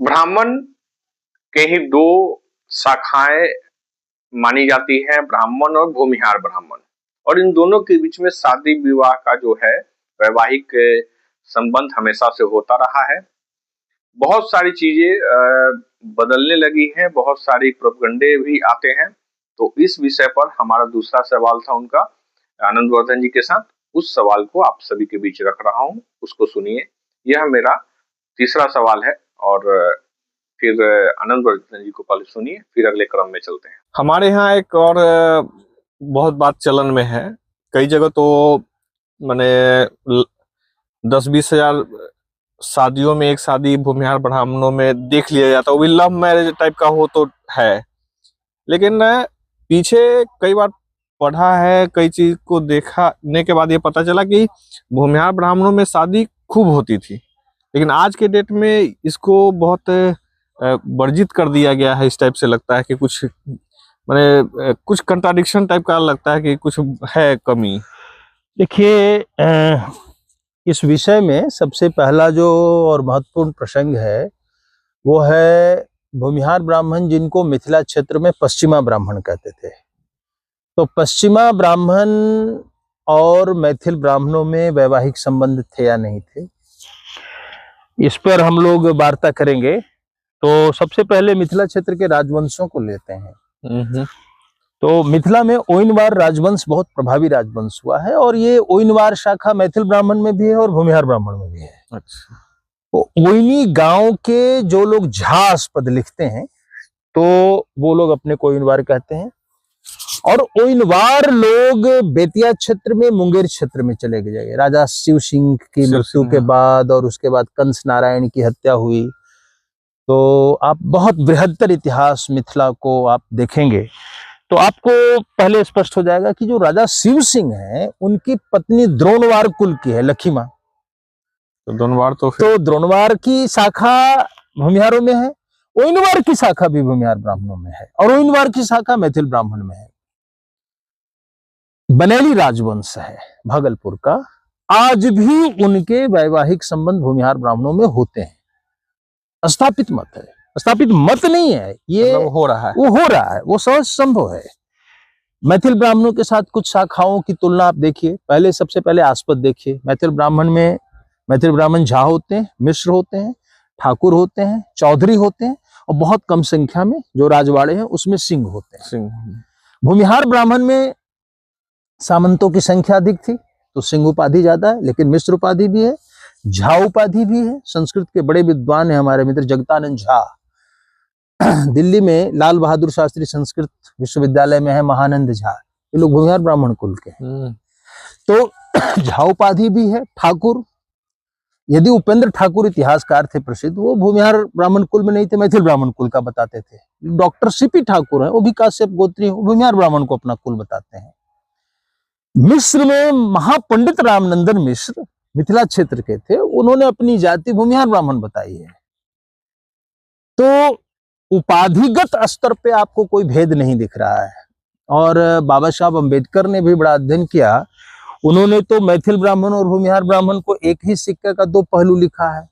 ब्राह्मण के ही दो शाखाएं मानी जाती है, ब्राह्मण और भूमिहार ब्राह्मण। और इन दोनों के बीच में शादी विवाह का जो है वैवाहिक संबंध हमेशा से होता रहा है। बहुत सारी चीजें बदलने लगी हैं, बहुत सारी प्रोपगंडे भी आते हैं। तो इस विषय पर हमारा दूसरा सवाल था उनका आनंदवर्धन जी के साथ, उस सवाल को आप सभी के बीच रख रहा हूं, उसको सुनिए। यह मेरा तीसरा सवाल है और फिर आनंदवर्धन जी को पहले सुनिए, फिर अगले क्रम में चलते हैं। हमारे यहाँ एक और बहुत बात चलन में है, कई जगह तो माने 10-20 हजार शादियों में एक शादी भूमिहार ब्राह्मणों में देख लिया जाता है, वो भी लव मैरिज टाइप का हो तो है। लेकिन पीछे कई बार पढ़ा है, कई चीज को देखने के बाद ये पता चला कि भूमिहार ब्राह्मणों में शादी खूब होती थी, लेकिन आज के डेट में इसको बहुत वर्जित कर दिया गया है। इस टाइप से लगता है कि कुछ माने कुछ कंट्राडिक्शन टाइप का लगता है कि कुछ है कमी। देखिए, इस विषय में सबसे पहला जो और महत्वपूर्ण प्रसंग है वो है भूमिहार ब्राह्मण, जिनको मिथिला क्षेत्र में पश्चिमा ब्राह्मण कहते थे। तो पश्चिमा ब्राह्मण और मैथिल ब्राह्मणों में वैवाहिक संबंध थे या नहीं थे, इस पर हम लोग वार्ता करेंगे। तो सबसे पहले मिथिला क्षेत्र के राजवंशों को लेते हैं। तो मिथिला में ओइनवार राजवंश बहुत प्रभावी राजवंश हुआ है, और ये ओइनवार शाखा मैथिल ब्राह्मण में भी है और भूमिहार ब्राह्मण में भी है। अच्छा। तो ओइनी गांव के जो लोग झा पद लिखते हैं तो वो लोग अपने को ओइनवार कहते हैं, और ओइनवार लोग बेतिया क्षेत्र में, मुंगेर क्षेत्र में चले गए राजा शिव सिंह की मृत्यु के बाद, और उसके बाद कंस नारायण की हत्या हुई। तो आप बहुत बृहत्तर इतिहास मिथिला को आप देखेंगे तो आपको पहले स्पष्ट हो जाएगा कि जो राजा शिव सिंह है उनकी पत्नी द्रोणवार कुल की है, लखीमा। तो द्रोणवार तो द्रोणवार की शाखा भूमिहारों में है, ओइनवार की शाखा भी भूमिहार ब्राह्मणों में है, और ओइनवार की शाखा मैथिल ब्राह्मण में है। बनेली राजवंश है भागलपुर का, आज भी उनके वैवाहिक संबंध भूमिहार ब्राह्मणों में होते हैं। स्थापित मत है, स्थापित मत नहीं है, ये मतलब हो रहा है, वो हो रहा है, वो सहज संभव है। मैथिल ब्राह्मणों के साथ कुछ शाखाओं की तुलना आप देखिए। पहले सबसे पहले आस्पद देखिए। मैथिल ब्राह्मण में मैथिल ब्राह्मण झा होते हैं, मिश्र होते हैं, ठाकुर होते हैं, चौधरी होते हैं, और बहुत कम संख्या में जो राजवाड़े हैं उसमें सिंह होते हैं। भूमिहार ब्राह्मण में सामंतों की संख्या अधिक थी तो सिंह उपाधि ज्यादा है, लेकिन मिश्र उपाधि भी है, झा उपाधि भी है। संस्कृत के बड़े विद्वान हैं हमारे मित्र जगतानंद झा, दिल्ली में लाल बहादुर शास्त्री संस्कृत विश्वविद्यालय में है महानंद झा, ये लोग भूमिहार ब्राह्मण कुल के हैं। तो झा उपाधि भी है। ठाकुर, यदि उपेंद्र ठाकुर इतिहासकार थे प्रसिद्ध, वो भूमिहार ब्राह्मण कुल में नहीं थे, मैथिल ब्राह्मण कुल का बताते थे। डॉक्टर सीपी ठाकुर है, वो भी काश्यप गोत्री है, भूमिहार ब्राह्मण को अपना कुल बताते हैं। मिस्र में महापंडित रामनंदन मिश्र मिथिला क्षेत्र के थे, उन्होंने अपनी जाति भूमिहार ब्राह्मण बताई है। तो उपाधिगत स्तर पे आपको कोई भेद नहीं दिख रहा है। और बाबा साहब अम्बेडकर ने भी बड़ा अध्ययन किया, उन्होंने तो मैथिल ब्राह्मण और भूमिहार ब्राह्मण को एक ही सिक्के का दो पहलू लिखा है।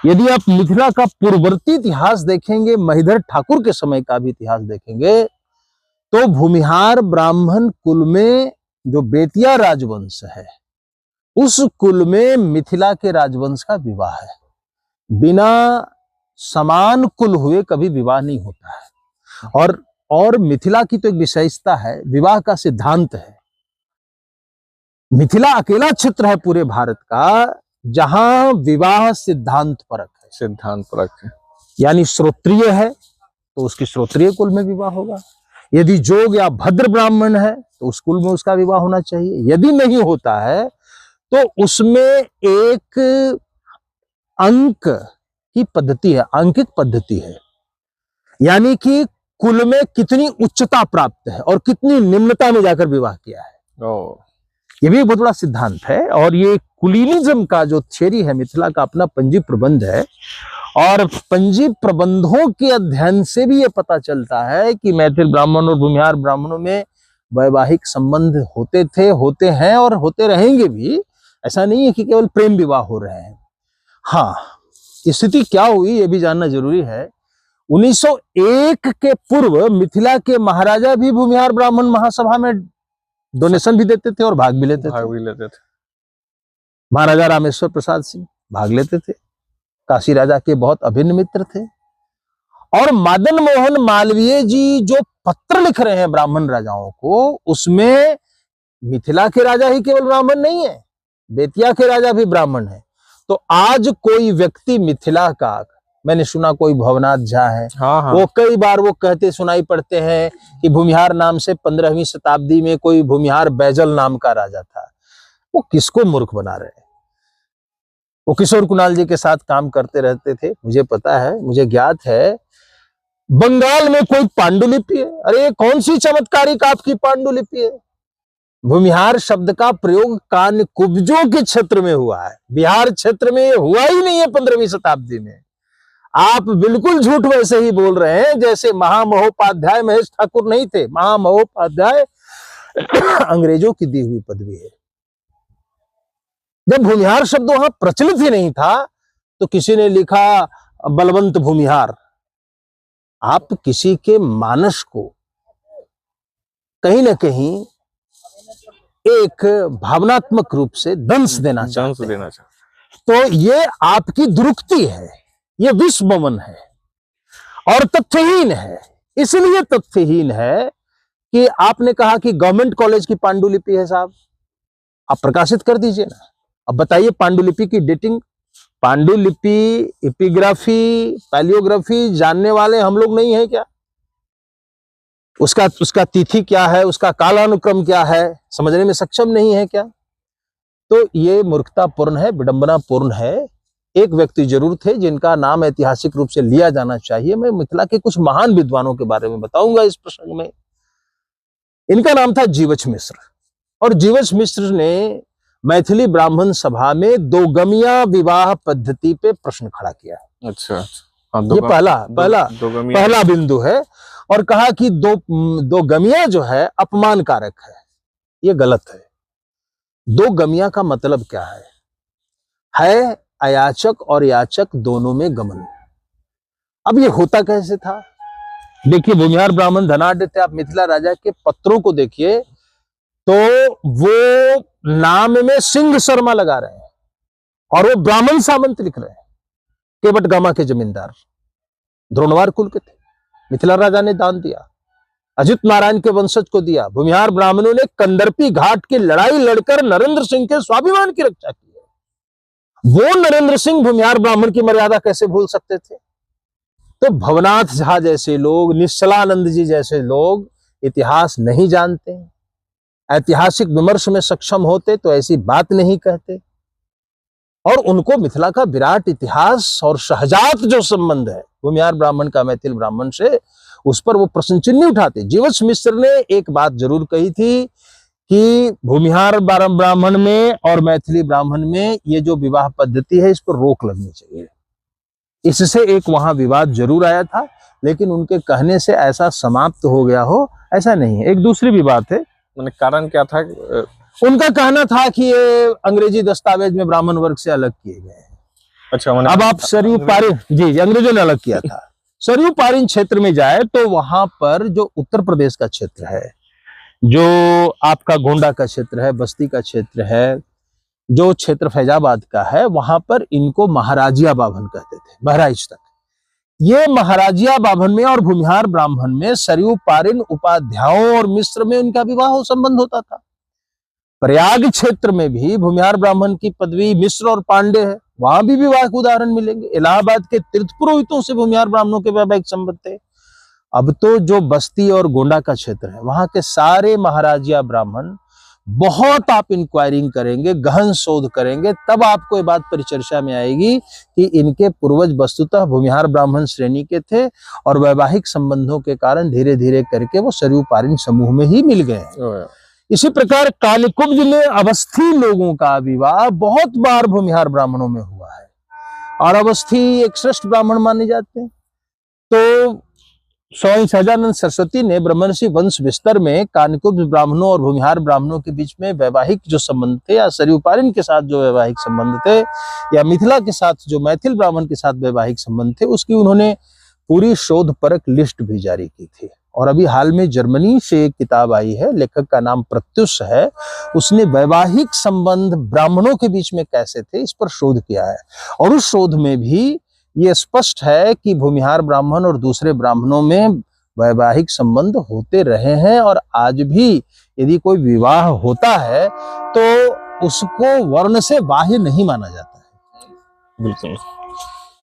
यदि आप मिथिला का पूर्ववर्ती इतिहास देखेंगे, महीधर ठाकुर के समय का भी इतिहास देखेंगे, तो भूमिहार ब्राह्मण कुल में जो बेतिया राजवंश है, उस कुल में मिथिला के राजवंश का विवाह है। बिना समान कुल हुए कभी विवाह नहीं होता है। और मिथिला की तो एक विशेषता है, विवाह का सिद्धांत है। मिथिला अकेला क्षेत्र है पूरे भारत का जहां विवाह सिद्धांत परक है। सिद्धांत परक है, यानी श्रोत्रिय है तो उसकी श्रोत्रिय कुल में विवाह होगा। यदि जोग या भद्र ब्राह्मण है तो उस कुल में उसका विवाह होना चाहिए। यदि नहीं होता है तो उसमें एक अंक की पद्धति है, अंकित पद्धति है, यानी कि कुल में कितनी उच्चता प्राप्त है और कितनी निम्नता में जाकर विवाह किया है। ये भी एक बहुत बड़ा सिद्धांत है। और ये कुलीनिज्म का जो थियरी है, मिथिला का अपना पंजी प्रबंध है, और पंजी प्रबंधों के अध्ययन से भी ये पता चलता है कि मैथिल ब्राह्मण और भूमिहार ब्राह्मणों में वैवाहिक संबंध होते थे, होते हैं और होते रहेंगे भी। ऐसा नहीं है कि केवल प्रेम विवाह हो रहे हैं। हाँ, स्थिति क्या हुई ये भी जानना जरूरी है। 1901 के पूर्व मिथिला के महाराजा भी भूमिहार ब्राह्मण महासभा में डोनेशन भी देते थे और भाग भी लेते थे। महाराजा रामेश्वर प्रसाद सिंह भाग लेते थे, काशी राजा के बहुत अभिन्न मित्र थे। और मदन मोहन मालवीय जी जो पत्र लिख रहे हैं ब्राह्मण राजाओं को, उसमें मिथिला के राजा ही केवल ब्राह्मण नहीं है, बेतिया के राजा भी ब्राह्मण है। तो आज कोई व्यक्ति मिथिला का, मैंने सुना कोई भवनाथ झा है, हाँ। वो कई बार वो कहते सुनाई पड़ते हैं कि भूमिहार नाम से 15वीं शताब्दी में कोई भूमिहार बैजल नाम का राजा था। वो किसको मूर्ख बना रहे हैं? वो किशोर कुणाल जी के साथ काम करते रहते थे, मुझे पता है, मुझे ज्ञात है। बंगाल में कोई पांडुलिपि है? अरे कौन सी चमत्कारिक आपकी पांडुलिपि है? भूमिहार शब्द का प्रयोग कानकुब्जों के क्षेत्र में हुआ है, बिहार क्षेत्र में हुआ ही नहीं है 15वीं शताब्दी में। आप बिल्कुल झूठ वैसे ही बोल रहे हैं जैसे महामहोपाध्याय महेश ठाकुर नहीं थे। महामहोपाध्याय अंग्रेजों की दी हुई पदवी है। जब भूमिहार शब्द वहां प्रचलित ही नहीं था तो किसी ने लिखा बलवंत भूमिहार। आप किसी के मानस को कहीं ना कहीं एक भावनात्मक रूप से दंश देना चाहते हैं। तो ये आपकी दुरुक्ति है, ये विस्मवन है और तथ्यहीन है। इसलिए तथ्यहीन है कि आपने कहा कि गवर्नमेंट कॉलेज की पांडुलिपि है। साहब आप प्रकाशित कर दीजिए ना। अब बताइए पांडुलिपि की डेटिंग, पांडुलिपि, एपिग्राफी, पैलियोग्राफी जानने वाले हम लोग नहीं है क्या? उसका तिथि क्या है, उसका कालानुक्रम क्या है, समझने में सक्षम नहीं है क्या? तो ये मूर्खतापूर्ण है, विडंबनापूर्ण है। एक व्यक्ति जरूर थे जिनका नाम ऐतिहासिक रूप से लिया जाना चाहिए। मैं मिथिला के कुछ महान विद्वानों के बारे में बताऊंगा इस प्रसंग में। इनका नाम था जीवछ मिश्र, और जीवछ मिश्र ने मैथिली ब्राह्मण सभा में दोगमिया विवाह पद्धति पे प्रश्न खड़ा किया। अच्छा, ये पहला बिंदु है। और कहा कि दो गमिया जो है अपमानकारक है, ये गलत है। दो गमिया का मतलब क्या है अयाचक और याचक दोनों में गमन। अब ये होता कैसे था? देखिए भूमिहार ब्राह्मण धनाढ्य थे। आप मिथिला राजा के पत्रों को देखिए तो वो नाम में सिंह शर्मा लगा रहे हैं और वो ब्राह्मण सामंत लिख रहे हैं। केवट गामा के जमींदार द्रोणवार कुल के थे, मिथिला राजा ने दान दिया, अजित नारायण के वंशज को दिया। भूमिहार ब्राह्मणों ने कंदर्पी घाट की लड़ाई लड़कर नरेंद्र सिंह के स्वाभिमान की रक्षा की है। वो नरेंद्र सिंह भूमिहार ब्राह्मण की मर्यादा कैसे भूल सकते थे? तो भवनाथ झा जैसे लोग, निश्चलानंद जी जैसे लोग इतिहास नहीं जानते, ऐतिहासिक विमर्श में सक्षम होते तो ऐसी बात नहीं कहते। और उनको मिथिला का विराट इतिहास और शहजात जो संबंध है भूमिहार ब्राह्मण का मैथिल ब्राह्मण से, उस पर वो प्रश्न चिन्ह उठाते। जीवछ मिश्र ने एक बात जरूर कही थी कि भूमिहार ब्राह्मण में और मैथिली ब्राह्मण में ये जो विवाह पद्धति है इस पर रोक लगनी चाहिए। इससे एक वहां विवाद जरूर आया था, लेकिन उनके कहने से ऐसा समाप्त हो गया हो ऐसा नहीं है। एक दूसरी भी बात है, मैंने कारण क्या था? उनका कहना था कि ये अंग्रेजी दस्तावेज में ब्राह्मण वर्ग से अलग किए गए हैं। अच्छा, अब आप सरयू पारिन, जी अंग्रेजों ने अलग किया था। सरयू पारिन क्षेत्र में जाए तो वहां पर जो उत्तर प्रदेश का क्षेत्र है, जो आपका गोंडा का क्षेत्र है, बस्ती का क्षेत्र है, जो क्षेत्र फैजाबाद का है, वहां पर इनको महाराजिया बाभन कहते थे, बहराइच तक। ये महाराजिया बाभन में और भूमिहार ब्राह्मण में सरयू पारिन उपाध्यायों और मिश्र में उनका विवाह संबंध होता था। प्रयाग क्षेत्र में भी भूमिहार ब्राह्मण की पदवी मिश्र और पांडे है, वहां भी विवाह के उदाहरण मिलेंगे। इलाहाबाद के तीर्थ पुरोहितों से भूमिहार ब्राह्मणों के वैवाहिक संबंध थे। अब तो जो बस्ती और गोंडा का क्षेत्र है वहां के सारे महाराजिया ब्राह्मण, बहुत आप इंक्वायरिंग करेंगे, गहन शोध करेंगे, तब आपको ये बात परिचर्चा में आएगी कि इनके पूर्वज वस्तुतः भूमिहार ब्राह्मण श्रेणी के थे और वैवाहिक संबंधों के कारण धीरे धीरे करके वो सरयू पारिन समूह में ही मिल गए। इसी प्रकार कालीकुब्ज में अवस्थी लोगों का विवाह बहुत बार भूमिहार ब्राह्मणों में हुआ है और अवस्थी एक श्रेष्ठ ब्राह्मण माने जाते हैं। तो स्वामी सहजानंद सरस्वती ने ब्रह्मर्षि वंश विस्तर में कानकुब्ज ब्राह्मणों और भूमिहार ब्राह्मणों के बीच में वैवाहिक जो संबंध थे, या सरयूपारिन के साथ जो वैवाहिक संबंध थे, या मिथिला के साथ जो मैथिल ब्राह्मण के साथ वैवाहिक संबंध थे, उसकी उन्होंने पूरी शोध परक लिस्ट भी जारी की थी। और अभी हाल में जर्मनी से एक किताब आई है, लेखक का नाम प्रत्युष है, उसने वैवाहिक संबंध ब्राह्मणों के बीच में कैसे थे इस पर शोध किया है। और उस शोध में भी ये स्पष्ट है कि भूमिहार ब्राह्मण और दूसरे ब्राह्मणों में वैवाहिक संबंध होते रहे हैं, और आज भी यदि कोई विवाह होता है तो उसको वर्ण से बाह्य नहीं माना जाता है। बिल्कुल।